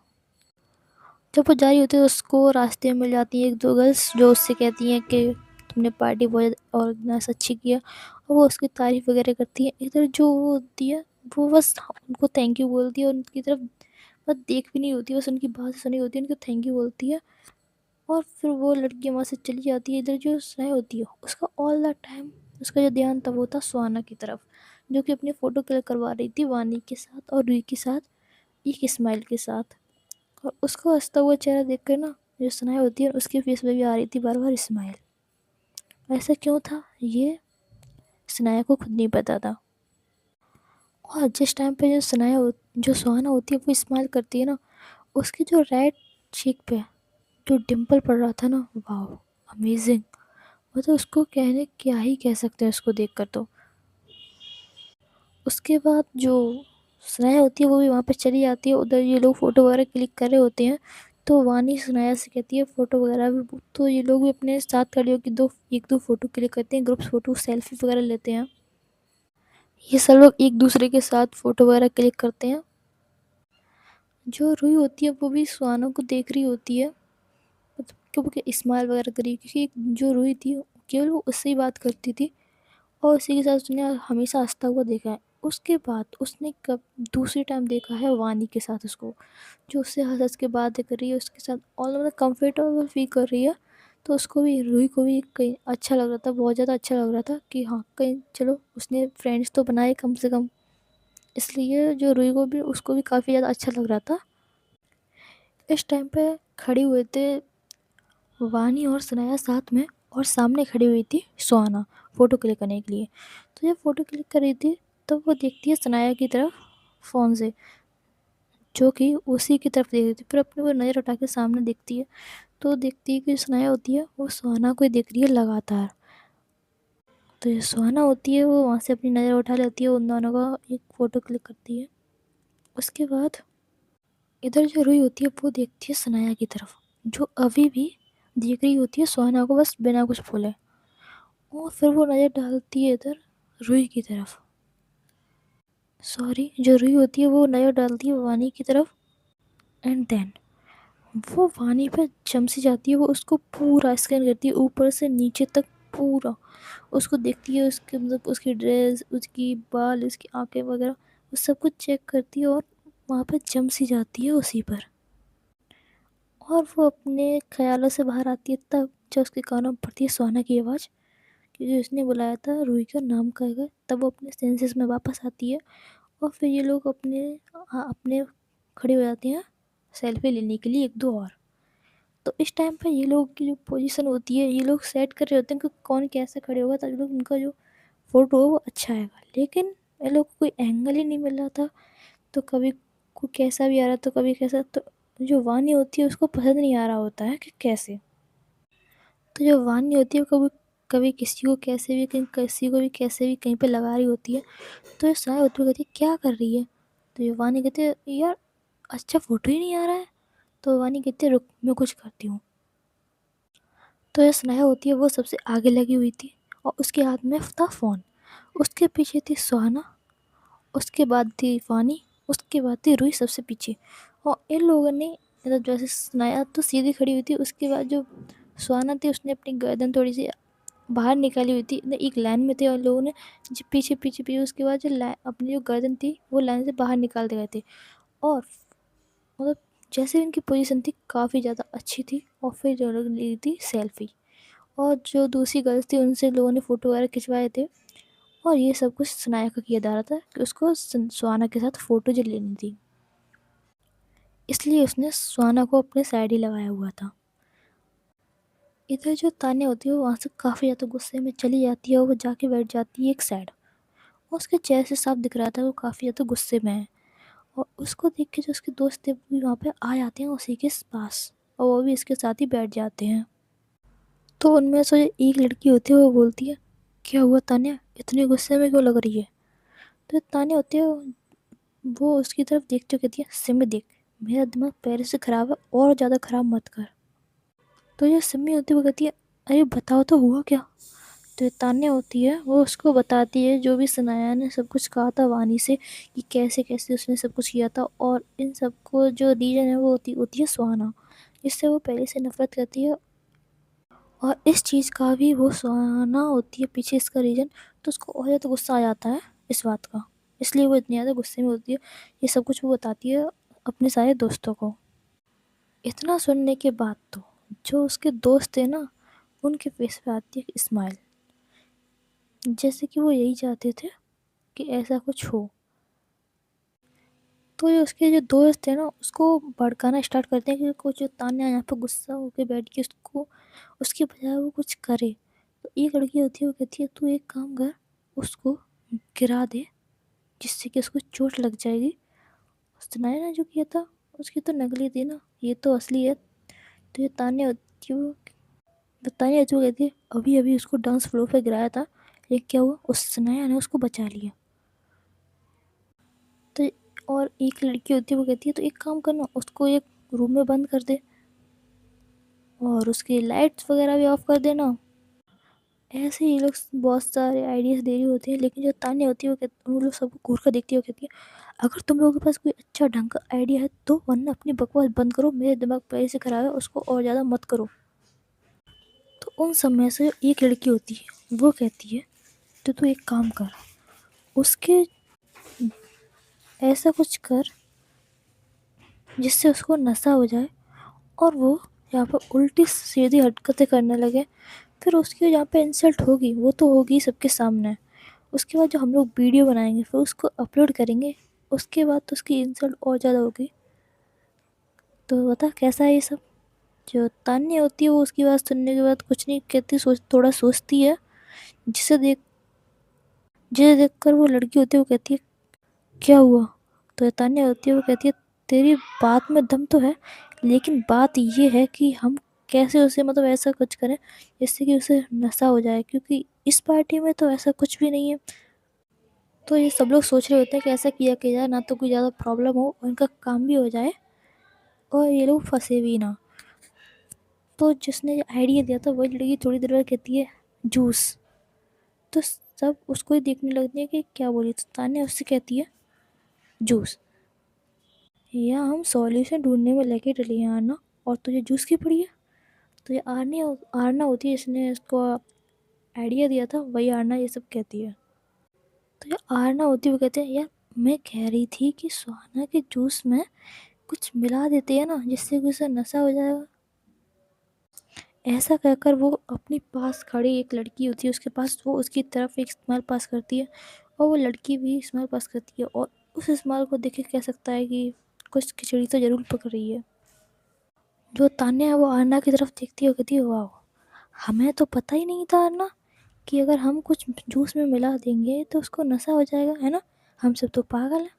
जब वो जा रही होती है उसको रास्ते में मिल जाती हैं एक दो गर्ल्स जो उससे कहती हैं कि तुमने पार्टी बहुत ऑर्गेनाइज अच्छी किया, और वो उसकी तारीफ़ वगैरह करती है। इधर जो वो होती है वो बस उनको थैंक यू बोलती है, और उनकी तरफ बस देख भी नहीं होती, बस उनकी बात सुनी होती है, उनको थैंक यू बोलती है, और फिर वो लड़की वहाँ से चली जाती है। इधर जो सनाया होती है उसका ऑल द टाइम उसका जो ध्यान था वो था सुहाना की तरफ, जो कि अपनी फ़ोटो क्लिक करवा रही थी वानी के साथ और रूही के साथ, एक स्माइल के साथ। और उसको हँसता हुआ चेहरा देखकर ना, जो सनाया होती है उसके फेस पे भी आ रही थी बार बार स्माइल। ऐसा क्यों था ये सनाया को खुद नहीं पता था। और जिस टाइम पे जो सुहाना होती है वो स्माइल करती है ना, उसकी जो राइट चीक पे जो डिम्पल पड़ रहा था ना, वाह, अमेजिंग। मतलब उसको कहने क्या ही कह सकते हैं उसको देखकर। तो उसके बाद जो सनाया होती है वो भी वहाँ पे चली जाती है, उधर ये लोग फ़ोटो वगैरह क्लिक कर रहे होते हैं। तो वानी सनाया से कहती है फ़ोटो वगैरह भी, तो ये लोग भी अपने साथ खड़े होकर एक दो फ़ोटो क्लिक करते हैं, ग्रुप फ़ोटो सेल्फी वगैरह लेते हैं। ये सब लोग एक दूसरे के साथ फ़ोटो वगैरह क्लिक करते हैं। जो रूही होती है वो भी सुहाना को देख रही होती है, मतलब कि वो क्या स्माइल वगैरह करी, क्योंकि जो रूही थी केवल वो उससे ही बात करती थी और उसी के साथ उसने हमेशा हँसता हुआ देखा है। उसके बाद उसने कब दूसरी टाइम देखा है वानी के साथ उसको, जो उससे हँस-हँस के बातें कर रही है, उसके साथ और मतलब कंफर्टेबल फ़ील कर रही है। तो उसको भी, रूही को भी कहीं अच्छा लग रहा था, बहुत ज़्यादा अच्छा लग रहा था कि हाँ, कहीं चलो उसने फ्रेंड्स तो बनाए कम से कम। इसलिए जो रूही को भी, उसको भी काफ़ी ज़्यादा अच्छा लग रहा था। इस टाइम पे खड़े हुए थे वानी और सनाया साथ में, और सामने खड़ी हुई थी सुहाना फ़ोटो क्लिक करने के लिए। तो जब फ़ोटो क्लिक कर रही थी तो वो देखती है सनाया की तरफ फ़ोन से, जो कि उसी की तरफ देख रही थी। फिर अपनी वो नज़र उठा के सामने देखती है, तो देखती है कि सनाया होती है वो सुहाना को ही देख रही है लगातार। तो जो सुहाना होती है वो वहाँ से अपनी नज़र उठा लेती है, उन दोनों का एक फ़ोटो क्लिक करती है। उसके बाद इधर जो रूही होती है वो देखती है सनाया की तरफ, जो अभी भी देख रही होती है सुहाना को बस बिना कुछ बोले। और फिर वो नज़र डालती है इधर रूही की तरफ, सॉरी, जो रूही होती है वो नज़र डालती है वानी की तरफ। एंड देन वो वानी पे जम सी जाती है, वो उसको पूरा स्कैन करती है ऊपर से नीचे तक पूरा। उसको देखती है, उसके मतलब उसकी ड्रेस, उसकी बाल, उसकी आँखें वगैरह, वो सब कुछ चेक करती है और वहाँ पे जम सी जाती है उसी पर। और वो अपने ख़्यालों से बाहर आती है तब जब उसके कानों में पड़ती है सुहाना की आवाज़, क्योंकि उसने बुलाया था रूही का नाम कहकर। तब वो अपने सेंसेस में वापस आती है और फिर ये लोग अपने खड़े हो जाते हैं सेल्फी लेने के लिए एक दो और। तो इस टाइम पे ये लोग की जो पोजीशन होती है, ये लोग सेट कर रहे होते हैं कि कौन कैसे खड़े होगा ताकि लोग उनका जो फ़ोटो हो वो अच्छा आएगा। लेकिन इन लोग को कोई एंगल ही नहीं मिल रहा था, तो कभी कोई कैसा भी आ रहा तो कभी कैसा। तो जो वानी होती है उसको पसंद नहीं आ रहा होता है कि कैसे। तो जो वानी होती है वो कभी कभी किसी को कैसे भी कहीं, किसी को भी कैसे भी कहीं पे लगा रही होती है। तो ये सहाय होती है, कहती है क्या कर रही है। तो ये वानी कहती है यार अच्छा फ़ोटो ही नहीं आ रहा है। तो वानी कहती है रुक मैं कुछ करती हूँ। तो ये स्नेहा होती है वो सबसे आगे लगी हुई थी और उसके हाथ में था फ़ोन। उसके पीछे थी सुहाना, उसके बाद थी वानी, उसके बाद थी रूही सबसे पीछे। और इन लोगों ने मतलब जैसे स्नेहा तो सीधी खड़ी हुई थी, उसके बाद जो सुहाना थी उसने अपनी गर्दन थोड़ी सी बाहर निकाली हुई थी, एक लाइन में थे और लोगों ने जो पीछे पीछे पीछे उसके बाद जो अपनी जो गर्दन थी वो लाइन से बाहर निकालते गए थे। और मतलब जैसे उनकी पोजीशन थी काफ़ी ज़्यादा अच्छी थी। और फिर जो लोग ली थी सेल्फी, और जो दूसरी गर्ल्स थी उनसे लोगों ने फ़ोटो वगैरह खिंचवाए थे। और ये सब कुछ सनाया का किया जा रहा था कि उसको सुहाना के साथ फ़ोटो जो लेनी थी, इसलिए उसने सुहाना को अपने साइड ही लगाया हुआ था। इधर जो तान्या होती है वो वहाँ से काफ़ी ज़्यादा गुस्से में चली जाती है और वो जाके बैठ जाती है एक साइड। और उसके चेहरे से साफ दिख रहा था वो काफ़ी ज़्यादा गुस्से में है। और उसको देख के जो उसके दोस्त थे वो भी वहाँ पे आ जाते हैं उसी के पास, और वो भी इसके साथ ही बैठ जाते हैं। तो उनमें से एक लड़की होती है वो बोलती है क्या हुआ तान्या, इतनी गुस्से में क्यों लग रही है। तो तान्या होती है वो उसकी तरफ देखते हुए कहती है सिमी देख, मेरा दिमाग पहले से ख़राब है और ज़्यादा ख़राब मत कर। तो ये सिमी होती है वो कहती है अरे बताओ तो हुआ क्या। तो ये तान्या होती है वो उसको बताती है जो भी सनाया ने सब कुछ कहा था वानी से, कि कैसे कैसे उसने सब कुछ किया था। और इन सबको जो रीज़न है वो होती है सुहाना, जिससे वो पहले से नफ़रत करती है। और इस चीज़ का भी वो सुहाना होती है पीछे इसका रीज़न। तो उसको और ज़्यादा गुस्सा आ जाता है इस बात का, इसलिए वो इतनी ज़्यादा गुस्से में होती है। ये सब कुछ वो बताती है अपने सारे दोस्तों को। इतना सुनने के बाद तो जो उसके दोस्त थे ना, उनके फेस पे आती है एक स्माइल, जैसे कि वो यही चाहते थे कि ऐसा कुछ हो। तो ये उसके जो दोस्त थे ना उसको भड़काना स्टार्ट करते हैं कि कुछ तान्या यहाँ पे गुस्सा होके बैठ के उसको, उसके बजाय वो कुछ करे। तो एक लड़की होती है वो कहती है तू एक काम कर, उसको गिरा दे जिससे कि उसको चोट लग जाएगी। उसने ना जो किया था उसकी तो नकली थी ना, ये तो असली है। तो ये तान्या होती है, वो तान्या जो कहती है अभी अभी उसको डांस फ्लोर पे गिराया था, लेकिन क्या हुआ, उस सनाया ने उसको बचा लिया। तो और एक लड़की होती है, वो कहती है तो एक काम करना, उसको एक रूम में बंद कर दे और उसकी लाइट्स वगैरह भी ऑफ कर देना। ऐसे ही ये लोग बहुत सारे आइडियाज़ दे रही होती है, लेकिन जो तान्या होती है वो लोग सबको घूर कर देखती है और कहती है अगर तुम लोगों के पास कोई अच्छा ढंग का आइडिया है तो, वरना अपनी बकवास बंद करो, मेरे दिमाग पहले से खराब है, उसको और ज़्यादा मत करो। तो उन सब में से एक लड़की होती है, वो कहती है तो तू एक काम कर, उसके ऐसा कुछ कर जिससे उसको नशा हो जाए और वो यहाँ पर उल्टी सीधी हरकतें करने लगे। फिर उसकी जहाँ पे इंसल्ट होगी वो तो होगी सबके सामने। उसके बाद जो हम लोग वीडियो बनाएंगे फिर उसको अपलोड करेंगे, उसके बाद तो उसकी इंसल्ट और ज़्यादा होगी। तो बता कैसा है ये सब। जो तान्या होती है वो उसकी बात सुनने के बाद कुछ नहीं कहती, थोड़ा सोचती है। जिसे देख जिसे देखकर वो लड़की होती है वो कहती है क्या हुआ। तो तान्या होती है वो कहती है तेरी बात में दम तो है, लेकिन बात ये है कि हम कैसे उसे मतलब ऐसा कुछ करें जिससे कि उसे नशा हो जाए, क्योंकि इस पार्टी में तो ऐसा कुछ भी नहीं है। तो ये सब लोग सोच रहे होते हैं कि ऐसा किया कि जाए ना तो कोई ज़्यादा प्रॉब्लम हो और इनका काम भी हो जाए और ये लोग फंसे भी ना। तो जिसने आइडिया दिया था वही लड़की थोड़ी देर बाद कहती है जूस। तो सब उसको ही देखने लगती है कि क्या बोली, तो तान्या उससे कहती है जूस। या हम सॉल्यूशन ढूंढने में लगे डले हैं आरना, और तुझे जूस की पड़ी है। तो ये आरना होती है जिसने इसको आइडिया दिया था, वही आरना ये सब कहती है। तो ये आरना होती है वो कहते हैं यार मैं कह रही थी कि सुहाना के जूस में कुछ मिला देते हैं ना जिससे कि उसे नशा हो जाएगा। ऐसा कहकर वो अपनी पास खड़ी एक लड़की होती है उसके पास, वो उसकी तरफ एक स्माइल पास करती है और वो लड़की भी स्माइल पास करती है, और उस स्माइल को देख के कह सकता है कि कुछ खिचड़ी तो ज़रूर पक रही है। जो तान्या है वो आरना की तरफ देखती है और कहती है वाह, हमें तो पता ही नहीं था आरना कि अगर हम कुछ जूस में मिला देंगे तो उसको नशा हो जाएगा, है ना। हम सब तो पागल हैं।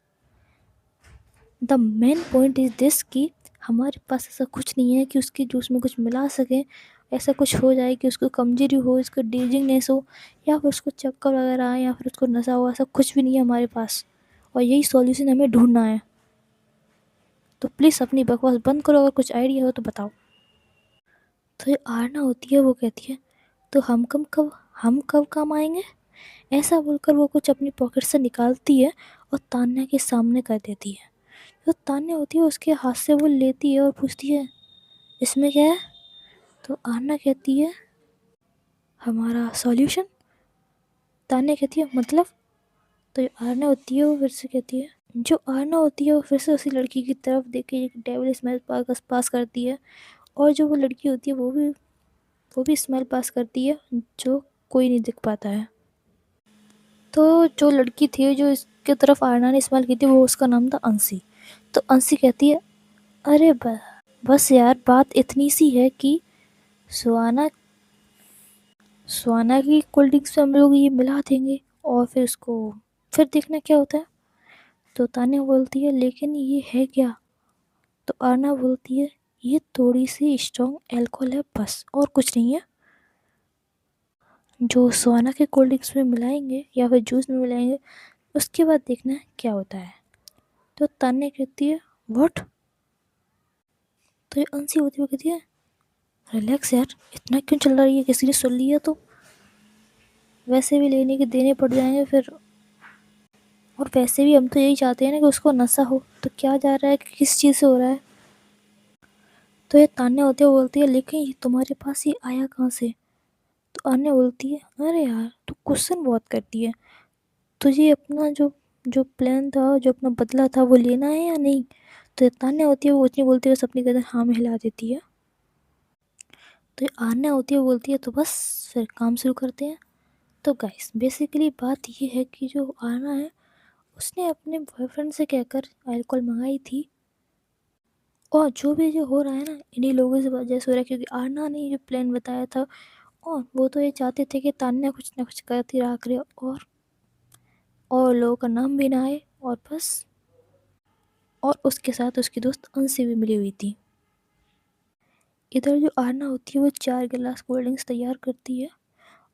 The main point is this कि हमारे पास ऐसा कुछ नहीं है कि उसके जूस में कुछ मिला सकें, ऐसा कुछ हो जाए कि उसको कमजोरी हो, उसको डिजिंगनेस हो, या फिर उसको चक्कर वगैरह आए, या फिर उसको नशा हो, ऐसा कुछ भी नहीं है हमारे पास। और यही सॉल्यूशन हमें ढूंढना है। तो प्लीज़ अपनी बकवास बंद करो, अगर कुछ आइडिया हो तो बताओ। तो ये आरना होती है वो कहती है तो हम कब काम आएंगे। ऐसा बोलकर वो कुछ अपनी पॉकेट से निकालती है और तान्या के सामने कर देती है। जो तान्या होती है उसके हाथ से वो लेती है और पूछती है इसमें क्या है। तो आरना कहती है हमारा सॉल्यूशन। तान्या कहती है मतलब। तो आरना होती है वो फिर से कहती है, जो आरना होती है वो फिर से उसी लड़की की तरफ देख के एक डेविल स्माइल पास करती है, और जो वो लड़की होती है वो भी स्माइल पास करती है, जो कोई नहीं दिख पाता है। तो जो लड़की थी जो इसके तरफ आरना ने स्माइल की थी वो उसका नाम था अंशी। तो अंशी कहती है अरे बस यार बात इतनी सी है कि सुहाना सुहाना की कोल्ड ड्रिंक्स में हम लोग ये मिला देंगे और फिर उसको फिर देखना क्या होता है। तो तान्या बोलती है लेकिन ये है क्या। तो आरना बोलती है ये थोड़ी सी स्ट्रॉन्ग अल्कोहल है बस, और कुछ नहीं है, जो सुहाना के कोल्ड ड्रिंक्स में मिलाएंगे या फिर जूस में मिलाएंगे, उसके बाद देखना है क्या होता है। तो तान्या कहती है व्हाट। तो ये अंशी होती है वो कहती है रिलैक्स यार, इतना क्यों चल रही है, किसी ने सुन लिया तो वैसे भी लेने के देने पड़ जाएंगे फिर, और वैसे भी हम तो यही चाहते हैं ना कि उसको नशा हो, तो क्या जा रहा है कि किस चीज़ से हो रहा है। तो ये तान्या होती है बोलती है लेकिन ये तुम्हारे पास ये आया कहाँ से। तो आन्या बोलती है अरे यार तू क्वेश्चन बहुत करती है, तुझे अपना जो जो प्लान था, जो अपना बदला था वो लेना है या नहीं। तो ये तान्या होती है वो कुछ नहीं बोलती, बस अपनी गर्दन हाँ में हिला देती है। तो ये आन्या होती है वो बोलती है तो बस फिर काम शुरू करते हैं। तो गाइस बेसिकली बात ये है कि जो आना है उसने अपने बॉयफ्रेंड से कहकर अल्कोहल मंगाई थी, और जो भी जो हो रहा है ना इन्हीं लोगों से वजह से हो रहा है, क्योंकि आरना ने जो प्लान बताया था, और वो तो ये चाहते थे कि तान्या कुछ ना कुछ करती रहा करे और लोगों का नाम भी ना आए, और बस, और उसके साथ उसकी दोस्त अंशी भी मिली हुई थी। इधर जो आरना होती है वो 4 गिलास कोल्ड ड्रिंक्स तैयार करती है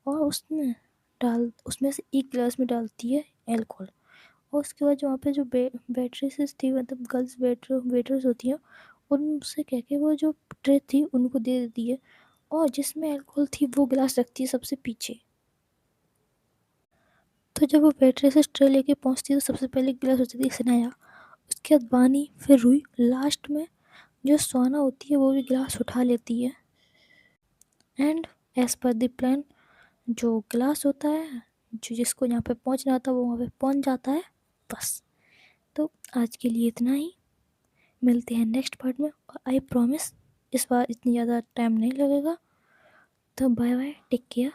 और उसमें से 1 गिलास में डालती है अल्कोहल। और उसके बाद जो वहाँ पे जो वेट्रेसेस थी, मतलब गर्ल्स वेटर्स होती हैं, उनसे कह के वो जो ट्रे थी उनको दे देती है और जिसमें अल्कोहल थी वो गिलास रखती है सबसे पीछे। तो जब वो वेट्रेसेस ट्रे लेके पहुँचती है तो सबसे पहले गिलास होती थी सनाया, उसके बाद बानी, फिर रुई, लास्ट में जो सोना होती है वो भी गिलास उठा लेती है। And as per the plan जो गिलास होता है, जो जिसको यहाँ पे पहुँचना था वो वहाँ पे पहुँच जाता है। बस। तो आज के लिए इतना ही, मिलते हैं नेक्स्ट पार्ट में और आई प्रॉमिस इस बार इतनी ज़्यादा टाइम नहीं लगेगा। तो बाय बाय, टेक केयर।